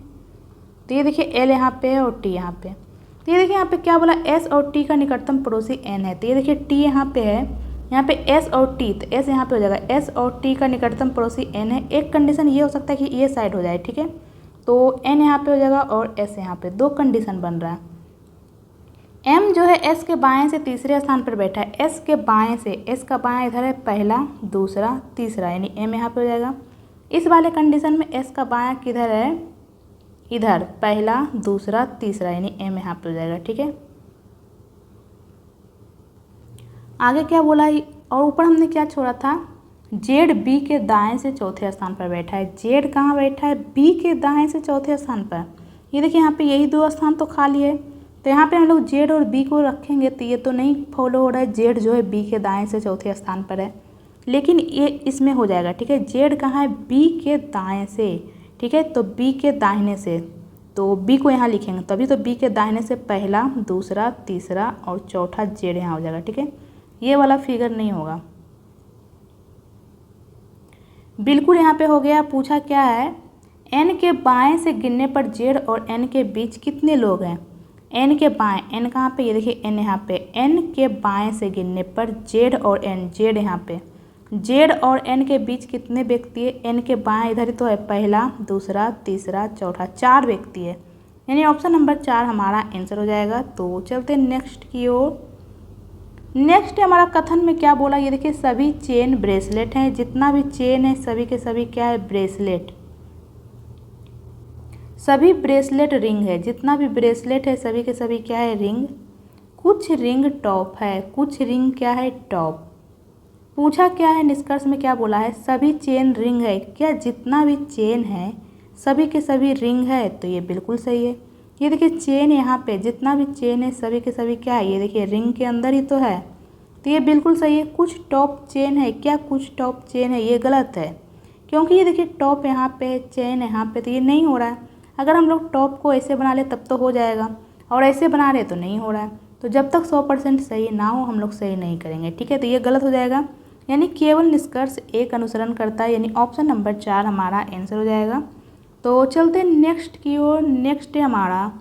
A: तो ये देखिए एल यहाँ पे है और टी यहाँ पे। तो ये देखिए यहाँ पे क्या बोला, एस और टी का निकटतम पड़ोसी एन है। तो ये देखिए टी यहाँ पे है, यहाँ पे एस और टी, तो एस यहाँ पे हो जाएगा, एस और टी का निकटतम पड़ोसी एन है। एक कंडीशन ये हो सकता है कि ये साइड हो जाए, ठीक है, तो एन यहाँ पे हो जाएगा और एस यहाँ पे, दो कंडीशन बन रहा है। एम जो है एस के बाएं से तीसरे स्थान पर बैठा है, एस के बाएं से, एस का बाएं इधर है, पहला, दूसरा, तीसरा, यानी एम यहाँ पे हो जाएगा। इस वाले कंडीशन में एस का बायां किधर है, इधर, पहला, दूसरा, तीसरा, यानी एम यहाँ पे हो जाएगा, ठीक है। आगे क्या बोला है, और ऊपर हमने क्या छोड़ा था, जेड बी के दाएं से चौथे स्थान पर बैठा है। जेड कहाँ बैठा है, बी के दाएं से चौथे स्थान पर। ये देखिए यहाँ पे यही दो स्थान तो खाली है, तो यहाँ पे हम लोग जेड और बी को रखेंगे, तो ये तो नहीं फॉलो हो रहा है, जेड जो है बी के दाएं से चौथे स्थान पर है, लेकिन ये इसमें हो जाएगा, ठीक है। जेड कहाँ है, बी के दाएं से, ठीक है, तो बी के दाहिने से, तो बी को यहाँ लिखेंगे, तभी तो बी के दाहिने से पहला, दूसरा, तीसरा और चौथा जेड यहाँ हो जाएगा, ठीक है। ये वाला फिगर नहीं होगा, बिल्कुल यहाँ पे हो गया। पूछा क्या है, एन के बाएं से गिनने पर जेड और एन के बीच कितने लोग हैं। एन के बाएं, एन कहाँ पे, ये देखिए एन यहाँ पे, एन के बाएं से गिनने पर जेड और एन, जेड यहाँ पे, जेड और एन के बीच कितने व्यक्ति है। एन के बाएं इधर ही तो है, पहला, दूसरा, तीसरा, चौथा, 4 व्यक्ति है, यानी ऑप्शन नंबर 4 हमारा आंसर हो जाएगा। तो चलते नेक्स्ट की ओर। नेक्स्ट हमारा कथन में क्या बोला, ये देखिए सभी चेन ब्रेसलेट हैं, जितना भी चेन है सभी के सभी क्या है, ब्रेसलेट। सभी ब्रेसलेट रिंग है, जितना भी ब्रेसलेट है सभी के सभी क्या है, रिंग। कुछ रिंग टॉप है, कुछ रिंग क्या है, टॉप। पूछा क्या है, निष्कर्ष में क्या बोला है, सभी चेन रिंग है, क्या जितना भी चेन है सभी के सभी रिंग है, तो ये बिल्कुल सही है। ये देखिए चेन यहाँ पे, जितना भी चेन है सभी के सभी क्या है, ये देखिए रिंग के अंदर ही तो है, तो ये बिल्कुल सही है। कुछ टॉप चेन है, क्या कुछ टॉप चेन है, ये गलत है, क्योंकि ये देखिए टॉप यहाँ पे, चेन यहाँ पे, तो ये नहीं हो रहा है। अगर हम लोग टॉप को ऐसे बना ले तब तो हो जाएगा, और ऐसे बना रहे तो नहीं हो रहा है, तो जब तक 100% सही ना हो हम लोग सही नहीं करेंगे, ठीक है, तो ये गलत हो जाएगा। यानी केवल निष्कर्ष एक अनुसरण करता है, यानी ऑप्शन नंबर 4 हमारा आंसर हो जाएगा। तो चलते नेक्स्ट की ओर। नेक्स्ट है हमारा,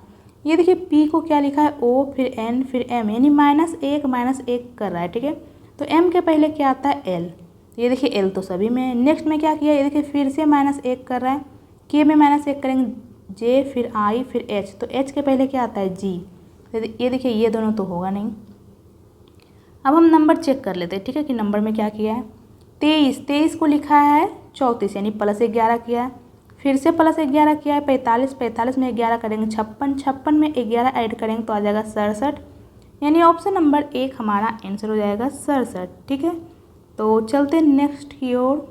A: ये देखिए पी को क्या लिखा है, ओ फिर एन फिर एम, यानी -1 कर रहा है, ठीक है। तो एम के पहले क्या आता है, एल, ये देखिए एल तो सभी में है। नेक्स्ट में क्या किया, ये देखिए फिर से -1 कर रहा है, के में -1 करेंगे, जे फिर आई फिर एच, तो एच के पहले क्या आता है, जी। ये देखिए ये दोनों तो होगा नहीं। अब हम नंबर चेक कर लेते हैं, ठीक है, कि नंबर में क्या किया है। 23 को लिखा है 34, यानी +11 किया है, फिर से +11 किया है 45 में 11 करेंगे 56 में 11 ऐड करेंगे तो आ जाएगा 67, यानी ऑप्शन नंबर 1 हमारा आंसर हो जाएगा 67, ठीक है। तो चलते नेक्स्ट की ओर।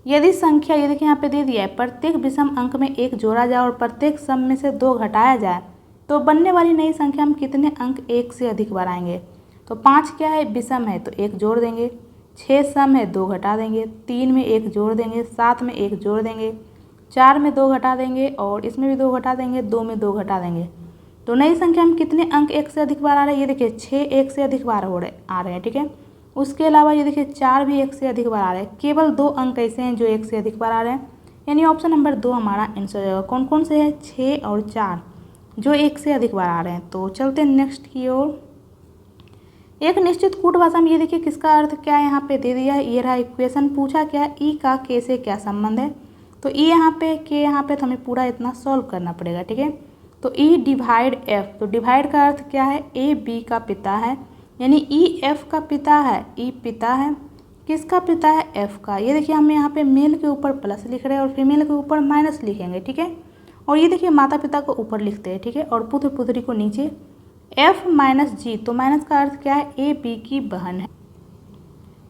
A: यदि संख्या, ये देखिए यहाँ पे दे दिया है, प्रत्येक विषम अंक में 1 जोड़ा जाए और प्रत्येक सम में से 2 घटाया जाए तो बनने वाली नई संख्या में कितने अंक 1 से अधिक बार आएंगे। तो 5 क्या है, विषम है तो 1 जोड़ देंगे, 6 सम है 2 घटा देंगे, 3 में 1 जोड़ देंगे, 7 में 1 जोड़ देंगे, 4 में 2 घटा देंगे और इसमें भी 2 घटा देंगे, 2 में 2 घटा देंगे। तो नई संख्या में कितने अंक 1 से अधिक बार आ रहे हैं, ये देखिए 6 1 से अधिक बार आ रहे हैं, ठीक है। उसके अलावा ये देखिए 4 भी 1 से अधिक बार आ रहे हैं, केवल 2 अंक ऐसे हैं जो 1 से अधिक बार आ रहे हैं, यानी ऑप्शन नंबर 2 हमारा आंसर हो जाएगा। कौन कौन से हैं, 6 और 4 जो 1 से अधिक बार आ रहे हैं। तो चलते हैं नेक्स्ट की ओर। एक निश्चित कूट भाषा में ये देखिए किसका अर्थ क्या है, यहाँ पे दे दिया है, ये रहा इक्वेशन। पूछा क्या, ई का के से क्या संबंध है, तो ई यहाँ पे, के यहाँ पे, तो हमें पूरा इतना सॉल्व करना पड़ेगा, ठीक है। तो ई डिवाइड एफ, तो डिवाइड का अर्थ क्या है, ए बी का पिता है, यानी ई एफ का पिता है, ई पिता है, किसका पिता है, एफ का। ये देखिए हम यहाँ पे मेल के ऊपर प्लस लिख रहे हैं और फीमेल के ऊपर माइनस लिखेंगे, ठीक है। और ये देखिए माता पिता को ऊपर लिखते हैं, ठीक है, और पुत्र पुत्री को नीचे। एफ माइनस जी, तो माइनस का अर्थ क्या है, ए बी की बहन है,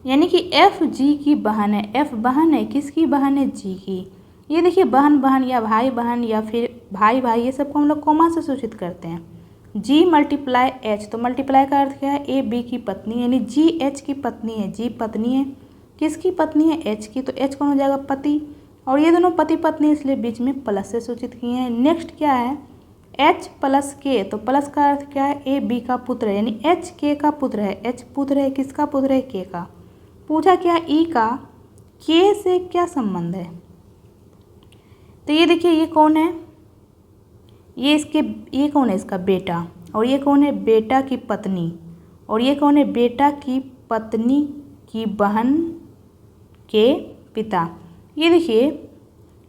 A: यानी कि एफ जी की बहन है। एफ बहन है, किसकी बहन है, जी की। ये देखिए बहन बहन या भाई बहन या फिर भाई भाई, ये सबको हम लोग कॉमा से सूचित करते हैं। जी मल्टीप्लाई एच, तो मल्टीप्लाई का अर्थ क्या है, ए बी की पत्नी, यानी जी एच की पत्नी है, जी पत्नी है, किसकी पत्नी है, एच की, तो एच कौन हो जाएगा, पति। और ये दोनों पति पत्नी इसलिए बीच में प्लस से सूचित किए हैं। नेक्स्ट क्या है, एच प्लस के, तो प्लस का अर्थ क्या है, ए बी का पुत्र है, यानी एच के का पुत्र है, एच पुत्र है, किसका पुत्र है, के का। पूछा क्या, ई का के से क्या संबंध है, तो ये देखिए ये कौन है, ये कौन है, इसका बेटा, और ये कौन है, बेटा की पत्नी, और ये कौन है? बेटा की पत्नी की बहन के पिता। ये देखिए,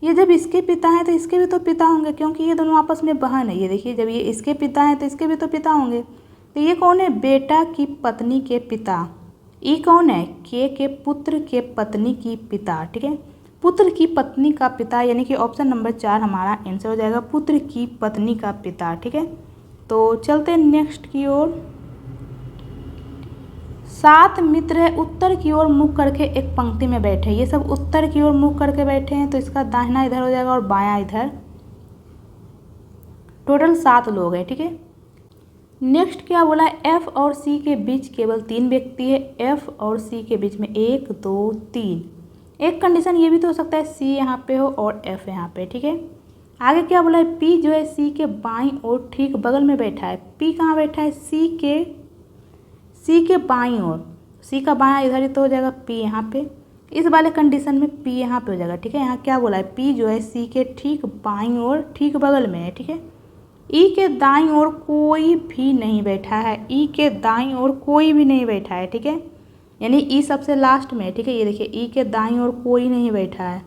A: ये जब इसके पिता हैं तो इसके भी तो पिता होंगे, क्योंकि ये दोनों आपस में बहन है। ये देखिए, जब ये इसके पिता हैं तो इसके भी तो पिता होंगे। तो ये कौन है? बेटा की पत्नी के पिता। ई कौन है? के पुत्र के पत्नी की पिता। ठीक है, पुत्र की पत्नी का पिता, यानी कि ऑप्शन नंबर 4 हमारा आंसर हो जाएगा, पुत्र की पत्नी का पिता। ठीक है, तो चलते हैं नेक्स्ट की ओर। 7 मित्र है, उत्तर की ओर मुख करके एक पंक्ति में बैठे। ये सब उत्तर की ओर मुख करके बैठे हैं, तो इसका दाहिना इधर हो जाएगा और बायां इधर। टोटल 7 लोग हैं। ठीक है, नेक्स्ट क्या बोला है? एफ और सी के बीच केवल 3 व्यक्ति है। एफ और सी के बीच में 1 2 3। एक कंडीशन ये भी तो हो सकता है सी यहाँ पे हो और एफ यहाँ पे। ठीक है, आगे क्या बोला है? पी जो है सी के बाईं ओर ठीक बगल में बैठा है। पी कहाँ बैठा है? सी के बाईं ओर। सी का बायां इधर ही तो हो जाएगा, पी यहाँ पे। इस वाले कंडीशन में पी यहाँ पे हो जाएगा। ठीक है, यहाँ क्या बोला है? पी जो है सी के ठीक बाईं ओर ठीक बगल में है। ठीक है, ई के दाईं ओर कोई भी नहीं बैठा है। ई के दाईं ओर कोई भी नहीं बैठा है। ठीक है, यानी ई सबसे लास्ट में है। ठीक है, ये देखिए, ई के दाईं ओर कोई नहीं बैठा है।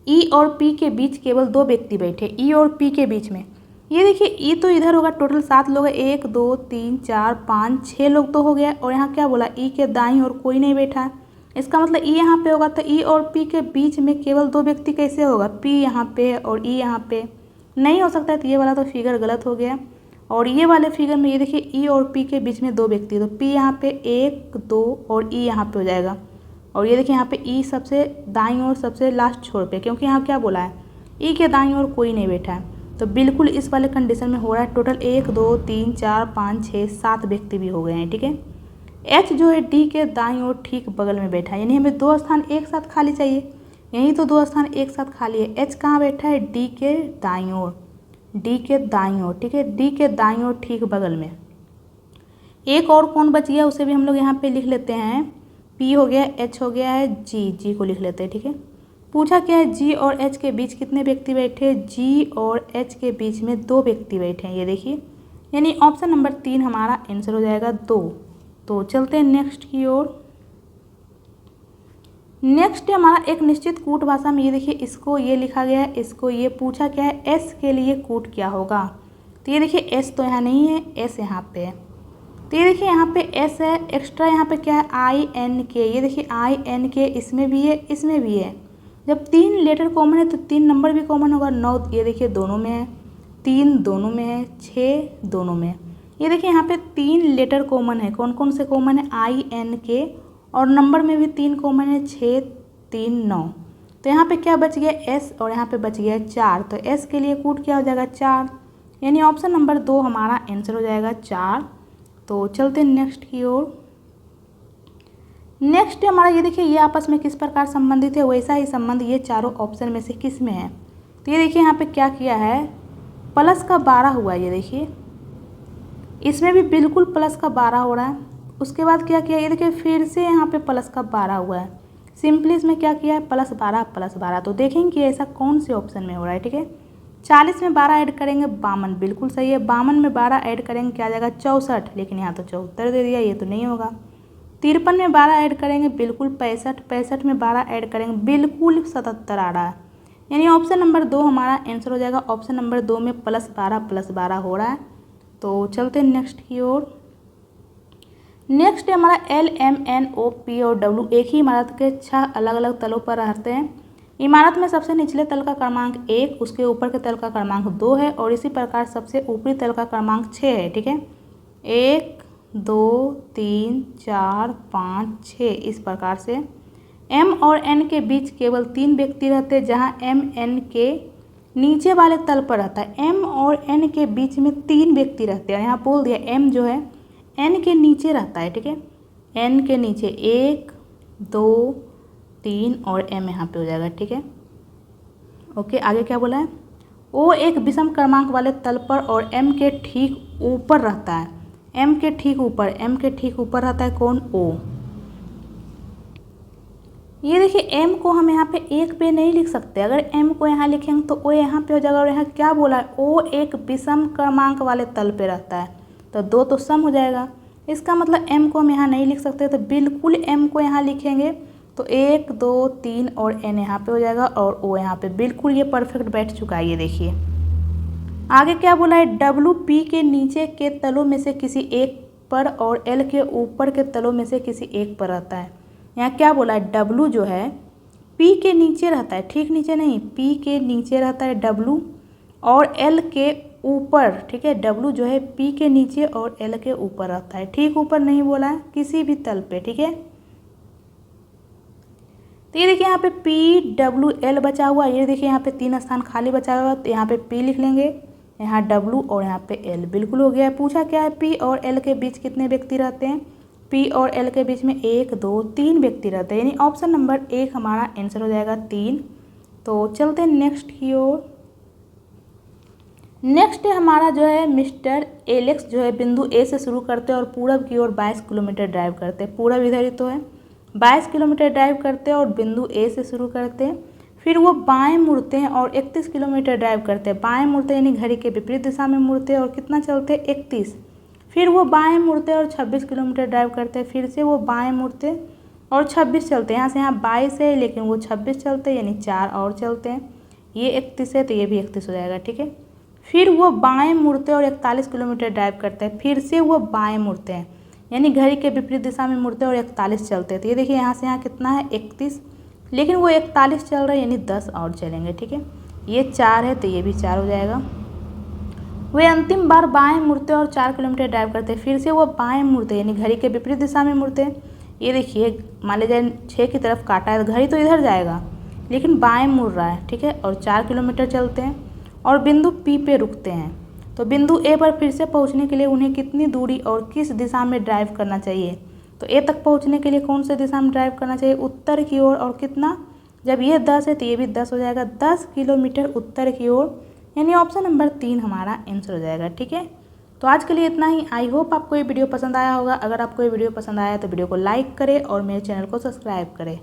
A: ई और पी के बीच केवल 2 व्यक्ति बैठे। ई और पी के बीच में, ये देखिए, ई तो इधर होगा। टोटल 7 लोग हैं, 1 2 3 4 5 6 लोग तो हो गया। और यहाँ क्या बोला? ई के दाईं ओर कोई नहीं बैठा है। इसका मतलब ई यहाँ पे होगा, तो ई और पी के बीच में केवल 2 व्यक्ति कैसे होगा? पी यहाँ पे है और ई यहाँ पे नहीं हो सकता है, तो ये वाला तो फिगर गलत हो गया। और ये वाले फिगर में ये देखिए, ई और पी के बीच में 2 व्यक्ति, तो पी यहाँ पे 1 2 और ई यहाँ पे हो जाएगा। और ये देखिए, यहाँ पे ई सबसे दाईं ओर सबसे लास्ट छोर पे, क्योंकि यहाँ क्या बोला है? ई के दाईं ओर कोई नहीं बैठा है। तो बिल्कुल इस वाले कंडीशन में हो रहा है। टोटल 1 2 3 4 5 6 7 व्यक्ति भी हो गए हैं। ठीक है, एच जो है डी के दाईं ओर ठीक बगल में बैठा है, यानी हमें 2 स्थान एक साथ खाली चाहिए। यहीं तो 2 स्थान एक साथ खाली है। एच कहाँ बैठा है? डी के दाईं ओर। डी के दाईं ओर। ठीक है, डी के दाईं ओर ठीक बगल में। एक और कौन बच गया, उसे भी हम लोग यहाँ पे लिख लेते हैं। पी हो गया, एच हो गया है, जी को लिख लेते हैं। ठीक है, पूछा क्या है? जी और एच के बीच कितने व्यक्ति बैठे? जी और एच के बीच में 2 व्यक्ति बैठे हैं। ये देखिए, यानी ऑप्शन नंबर 3 हमारा आंसर हो जाएगा 2। तो चलते हैं नेक्स्ट की ओर। नेक्स्ट हमारा एक निश्चित कूट भाषा में, ये देखिए, इसको ये लिखा गया है, इसको ये पूछा क्या है? एस के लिए कूट क्या होगा? तो ये देखिए, एस तो यहाँ नहीं है, एस यहाँ पे है। तो ये देखिए, यहाँ पे एस है, एक्स्ट्रा यहाँ पे क्या है? आई एन के। ये देखिए, आई एन के इसमें भी है, इसमें भी है। जब 3 लेटर कॉमन है तो 3 नंबर भी कॉमन होगा। 9 ये देखिए दोनों में है, 3 दोनों में है, 6 दोनों में है। ये देखिए, यहाँ पे 3 लेटर कॉमन है। कौन कौन से कॉमन है? आई एन के, और नंबर में भी 3 कॉमन है, 6 3 9। तो यहाँ पे क्या बच गया? एस, और यहाँ पे बच गया 4। तो एस के लिए कूट क्या हो जाएगा? 4, यानी ऑप्शन नंबर 2 हमारा आंसर हो जाएगा 4। तो चलते हैं नेक्स्ट की ओर। नेक्स्ट हमारा ये देखिए, ये आपस में किस प्रकार संबंधित है, वैसा ही संबंध ये चारों ऑप्शन में से किस में है? तो ये देखिए, यहाँ पे क्या किया है? प्लस का 12 हुआ है। ये देखिए, इसमें भी बिल्कुल प्लस का 12 हो रहा है। उसके बाद क्या किया? ये देखिए, फिर से यहाँ पे प्लस का 12 हुआ है। सिंपली इसमें क्या किया है? Plus 12 plus 12। तो देखेंगे कि ऐसा कौन से ऑप्शन में हो रहा है। ठीक है, 40 में 12 ऐड करेंगे 52, बिल्कुल सही है। 52 में 12 ऐड करेंगे क्या आ जाएगा? 64, लेकिन यहाँ तो 74 दे दिया, ये तो नहीं होगा। 53 में 12 ऐड करेंगे बिल्कुल 65, 65 में 12 ऐड करेंगे बिल्कुल 77 आ रहा है, यानी ऑप्शन नंबर 2 हमारा आंसर हो जाएगा। ऑप्शन नंबर 2 में प्लस 12 हो रहा है। तो चलते हैं नेक्स्ट की ओर। नेक्स्ट हमारा L M N O P और डब्ल्यू एक ही इमारत के 6 अलग अलग तलों पर रहते हैं। इमारत में सबसे निचले तल का क्रमांक 1, उसके ऊपर के तल का क्रमांक 2 है, और इसी प्रकार सबसे ऊपरी तल का क्रमांक 6 है। ठीक है, 1 2 3 4 5 6 इस प्रकार से। एम और एन के बीच केवल 3 व्यक्ति रहते हैं, जहाँ एम एन के नीचे वाले तल पर रहता है। एम और एन के बीच में 3 व्यक्ति रहते हैं। यहाँ बोल दिया एम जो है एन के नीचे रहता है। ठीक है, एन के नीचे 1 2 3 और एम यहाँ पे हो जाएगा। ठीक है, ओके। आगे क्या बोला है? ओ एक विषम क्रमांक वाले तल पर और एम के ठीक ऊपर रहता है। एम के ठीक ऊपर रहता है कौन? ओ। ये देखिए, एम को हम यहाँ पे 1 पे नहीं लिख सकते। अगर एम को यहाँ लिखेंगे तो ओ यहाँ पे हो जाएगा। और यहाँ क्या बोला है? ओ एक विषम क्रमांक वाले तल पे रहता है, तो 2 तो सम हो जाएगा। इसका मतलब m को हम यहाँ नहीं लिख सकते, तो बिल्कुल m को यहाँ लिखेंगे तो 1 2 3 और n यहाँ पे हो जाएगा और o यहाँ पे। बिल्कुल ये परफेक्ट बैठ चुका है। ये देखिए आगे क्या बोला है, W P के नीचे के तलों में से किसी एक पर और L के ऊपर के तलों में से किसी एक पर रहता है। यहाँ क्या बोला है, W जो है P के नीचे रहता है, ठीक नीचे नहीं, P के नीचे रहता है W और L के ऊपर, ठीक है, W जो है P के नीचे और L के ऊपर रहता है, ठीक ऊपर नहीं बोला है, किसी भी तल पे, ठीक है। तो ये देखिए यहाँ पे P W L बचा हुआ, ये देखिए यहाँ पे 3 स्थान खाली बचा हुआ, तो यहाँ पे P लिख लेंगे, यहाँ W और यहाँ पे L, बिल्कुल हो गया। पूछा क्या है, P और L के बीच कितने व्यक्ति रहते हैं, P और L के बीच में 1 2 3 व्यक्ति रहते हैं, यानी ऑप्शन नंबर 1 हमारा आंसर हो जाएगा 3। तो चलते हैं नेक्स्ट की ओर। नेक्स्ट हमारा जो है मिस्टर एलेक्स जो है बिंदु ए से शुरू करते हैं और पूरब की ओर 22 किलोमीटर ड्राइव करते हैं। पूरब इधर ही तो है, 22 किलोमीटर ड्राइव करते हैं और बिंदु ए से शुरू करते हैं। फिर वो बाएं मुड़ते हैं और 31 किलोमीटर ड्राइव करते हैं। बाएं मुड़ते हैं यानी घड़ी के विपरीत दिशा में मुड़ते हैं और कितना चलते हैं, 31। फिर वो बाएं मुड़ते हैं और 26 किलोमीटर ड्राइव करते हैं। फिर से वो बाएं मुड़ते हैं और 26 चलते हैं। यहाँ से यहाँ 22 है लेकिन वो 26 चलते हैं, यानी 4 और चलते हैं। ये 31 है तो ये भी 31 हो जाएगा, ठीक है। फिर वो बाएं मुड़ते और 41 किलोमीटर ड्राइव करते हैं। फिर से वो बाएं मुड़ते हैं यानी घड़ी के विपरीत दिशा में मुड़ते हैं और 41 चलते हैं। तो ये देखिए यहाँ से यहाँ कितना है, 31, लेकिन वो 41 चल रहा है यानी 10 और चलेंगे, ठीक है। ये 4 है तो ये भी 4 हो जाएगा। वे अंतिम बार बाएं मुड़ते और 4 किलोमीटर ड्राइव करते हैं। फिर से वो बाएं मुड़ते यानी घड़ी के विपरीत दिशा में मुड़ते हैं। ये देखिए मान लीजिए 6 की तरफ काटा है तो घड़ी तो इधर जाएगा लेकिन बाएं मुड़ रहा है, ठीक है, और 4 किलोमीटर चलते हैं और बिंदु P पे रुकते हैं। तो बिंदु A पर फिर से पहुंचने के लिए उन्हें कितनी दूरी और किस दिशा में ड्राइव करना चाहिए। तो A तक पहुंचने के लिए कौन से दिशा में ड्राइव करना चाहिए, उत्तर की ओर। और कितना, जब ये 10 है तो ये भी 10 हो जाएगा, 10 किलोमीटर उत्तर की ओर, यानी ऑप्शन नंबर 3 हमारा आंसर हो जाएगा, ठीक है। तो आज के लिए इतना ही। आई होप आपको ये वीडियो पसंद आया होगा। अगर आपको ये वीडियो पसंद आया तो वीडियो को लाइक करें और मेरे चैनल को सब्सक्राइब करें।